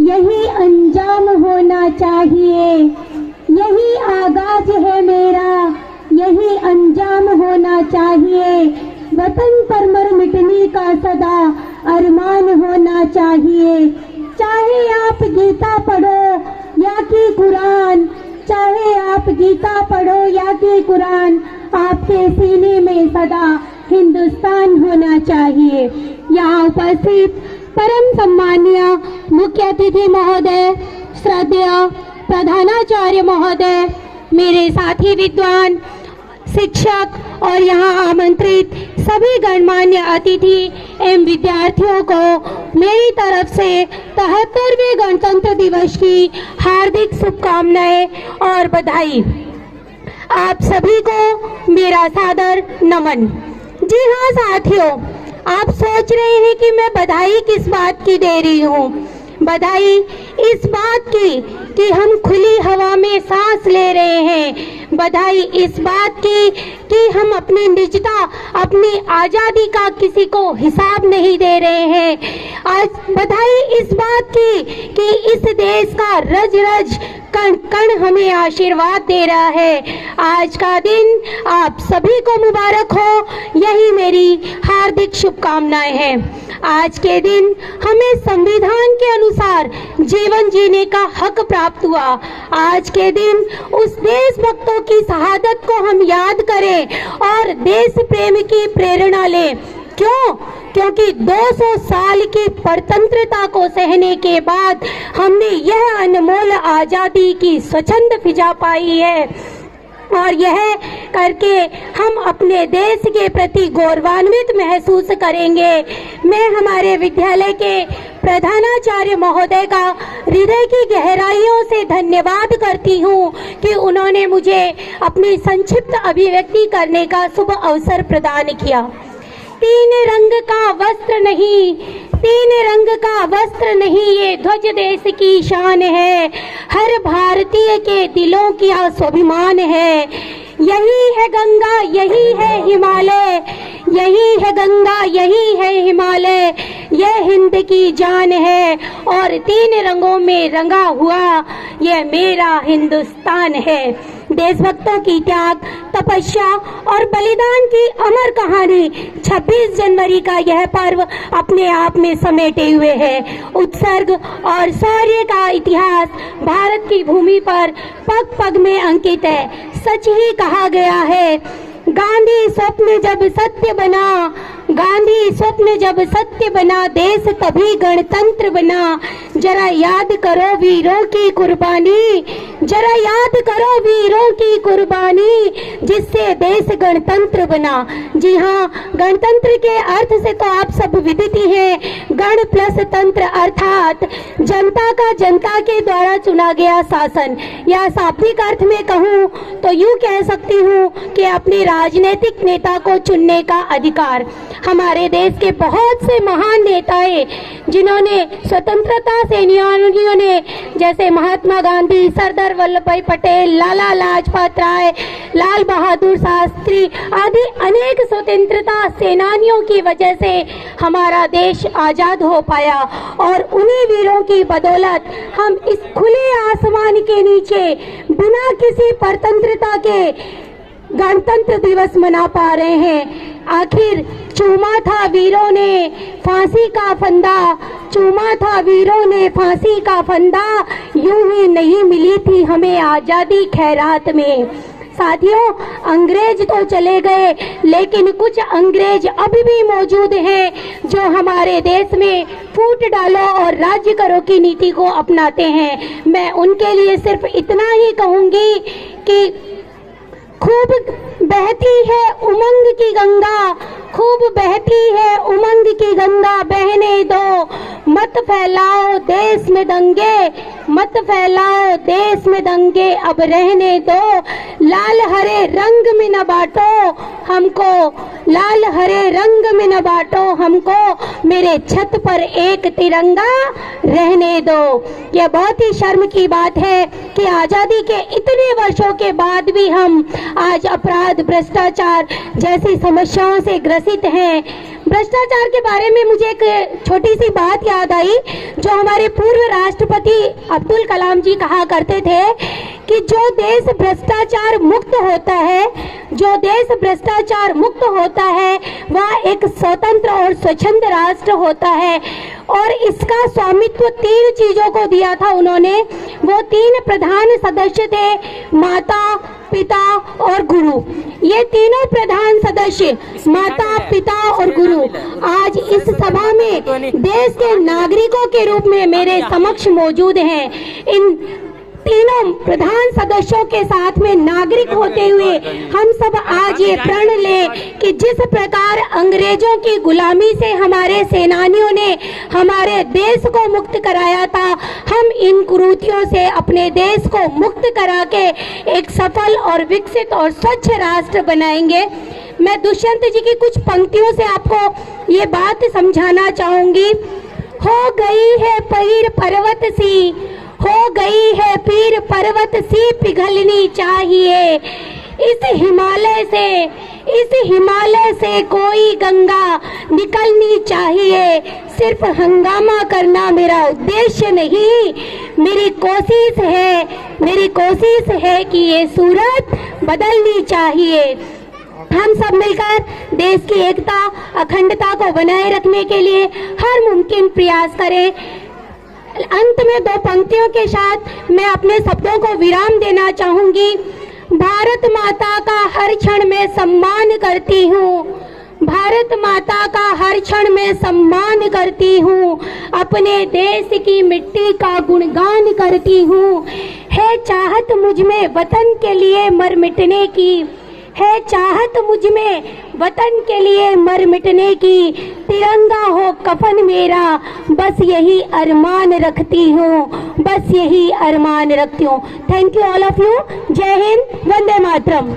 यही अंजाम होना चाहिए। यही आगाज है मेरा, यही अंजाम होना चाहिए। वतन पर मर मिटने का सदा अरमान होना चाहिए। चाहे आप गीता पढ़ो या कि कुरान, चाहे आप गीता पढ़ो या कि कुरान, आपके सीने में सदा हिंदुस्तान होना चाहिए। यहाँ उपस्थित परम सम्मानीय मुख्य अतिथि महोदय, श्रद्धेय प्रधानाचार्य महोदय, मेरे साथी विद्वान, शिक्षक और यहाँ आमंत्रित सभी गणमान्य अतिथि एवं विद्यार्थियों को मेरी तरफ से 73वें गणतंत्र दिवस की हार्दिक शुभकामनाएं और बधाई। आप सभी को मेरा सादर नमन। जी हाँ साथियों, आप सोच रहे हैं कि मैं बधाई किस बात की दे रही हूँ। बधाई इस बात की कि हम खुली हवा में सांस ले रहे हैं। बधाई इस बात की कि हम अपनी निजता, अपनी आज़ादी का किसी को हिसाब नहीं दे रहे हैं। आज बधाई इस बात की कि इस देश का रज रज कण कण हमें आशीर्वाद दे रहा है। आज का दिन आप सभी को मुबारक हो, यही मेरी हार्दिक शुभकामनाएं हैं। आज के दिन हमें संविधान के अनुसार जीवन जीने का हक प्राप्त हुआ। आज के दिन उस देशभक्तों की शहादत को हम याद करें और देश प्रेम की प्रेरणा लें। क्यों? क्योंकि 200 साल की परतंत्रता को सहने के बाद हमने यह अनमोल आज़ादी की स्वच्छंद फिजा पाई है और यह करके हम अपने देश के प्रति गौरवान्वित महसूस करेंगे। मैं हमारे विद्यालय के प्रधानाचार्य महोदय का हृदय की गहराइयों से धन्यवाद करती हूँ कि उन्होंने मुझे अपनी संक्षिप्त अभिव्यक्ति करने का शुभ अवसर प्रदान किया। तीन रंग का वस्त्र नहीं, तीन रंग का वस्त्र नहीं, ये ध्वज देश की शान है। हर भारतीय के दिलों की स्वाभिमान है। यही है गंगा, यही है हिमालय, यही है गंगा, यही है हिमालय, यह हिंद की जान है और तीन रंगों में रंगा हुआ यह मेरा हिंदुस्तान है। देशभक्तों की त्याग, तपस्या और बलिदान की अमर कहानी 26 जनवरी का यह पर्व अपने आप में समेटे हुए है। उत्सर्ग और शौर्य का इतिहास भारत की भूमि पर पग पग में अंकित है। सच ही कहा गया है, गांधी स्वप्न जब सत्य बना, गांधी स्वप्न जब सत्य बना, देश तभी गणतंत्र बना। जरा याद करो वीरों की कुर्बानी, जरा याद करो वीरों की कुर्बानी, जिससे देश गणतंत्र बना। जी हाँ, गणतंत्र के अर्थ से तो आप सब विदित ही हैं। गण प्लस तंत्र अर्थात जनता का जनता के द्वारा चुना गया शासन। या शाब्दिक अर्थ में कहूँ तो यूँ कह सकती हूँ कि अपने राजनीतिक नेता को चुनने का अधिकार। हमारे देश के बहुत से महान नेताएं जिन्होंने स्वतंत्रता सेनानियों ने, जैसे महात्मा गांधी, सरदार वल्लभ भाई पटेल, लाला लाजपत राय, लाल बहादुर शास्त्री आदि अनेक स्वतंत्रता सेनानियों की वजह से हमारा देश आजाद हो पाया और उन्हीं वीरों की बदौलत हम इस खुले आसमान के नीचे बिना किसी परतंत्रता के गणतंत्र दिवस मना पा रहे हैं। आखिर चूमा था वीरों ने फांसी का फंदा, चूमा था वीरों ने फांसी का फंदा, यूं ही नहीं मिली थी हमें आजादी खैरात में। साथियों, अंग्रेज तो चले गए लेकिन कुछ अंग्रेज अभी भी मौजूद हैं जो हमारे देश में फूट डालो और राज्य करो की नीति को अपनाते हैं। मैं उनके लिए सिर्फ इतना ही कहूंगी कि खूब बहती है उमंग की गंगा, खूब बहती है उमंग की गंगा, बहने दो, मत फैलाओ देश में दंगे, मत फैलाओ देश में दंगे, अब रहने दो, लाल हरे रंग में न बांटो हमको, लाल हरे रंग में न बांटो हमको, मेरे छत पर एक तिरंगा रहने दो। यह बहुत ही शर्म की बात है कि आजादी के इतने वर्षों के बाद भी हम आज अपराध, भ्रष्टाचार जैसी समस्याओं से ग्रसित हैं। भ्रष्टाचार के बारे में मुझे एक छोटी सी बात याद आई जो हमारे पूर्व राष्ट्रपति अब्दुल कलाम जी कहा करते थे कि जो देश भ्रष्टाचार मुक्त होता है, जो देश भ्रष्टाचार मुक्त होता है वह एक स्वतंत्र और स्वच्छंद राष्ट्र होता है। और इसका स्वामित्व 3 चीजों को दिया था उन्होंने। वो 3 प्रधान सदस्य थे, माता, पिता और गुरु। ये तीनों प्रधान सदस्य, माता, पिता और गुरु, आज इस सभा में देश के नागरिकों के रूप में मेरे समक्ष मौजूद हैं। इन तीनों प्रधान सदस्यों के साथ में नागरिक होते हुए हम सब आज ये प्रण ले कि जिस प्रकार अंग्रेजों की गुलामी से हमारे सेनानियों ने हमारे देश को मुक्त कराया था, हम इन कुरीतियों से अपने देश को मुक्त करा के एक सफल और विकसित और स्वच्छ राष्ट्र बनाएंगे। मैं दुष्यंत जी की कुछ पंक्तियों से आपको ये बात समझाना चाहूंगी। हो गई है पीर पर्वत सी, हो गई है पीर पर्वत सी पिघलनी चाहिए। इस हिमालय से कोई गंगा निकलनी चाहिए। सिर्फ हंगामा करना मेरा उद्देश्य नहीं, मेरी कोशिश है कि ये सूरत बदलनी चाहिए। हम सब मिलकर देश की एकता, अखंडता को बनाए रखने के लिए हर मुमकिन प्रयास करें। अंत में 2 पंक्तियों के साथ मैं अपने शब्दों को विराम देना चाहूंगी। भारत माता का हर क्षण में सम्मान करती हूँ, भारत माता का हर क्षण में सम्मान करती हूँ, अपने देश की मिट्टी का गुणगान करती हूँ। है चाहत मुझ में वतन के लिए मर मिटने की, है चाहत मुझ में वतन के लिए मर मिटने की। तिरंगा हो कफन मेरा, बस यही अरमान रखती हूँ, बस यही अरमान रखती हूँ। Thank you all of you. जय हिंद, वंदे मातरम।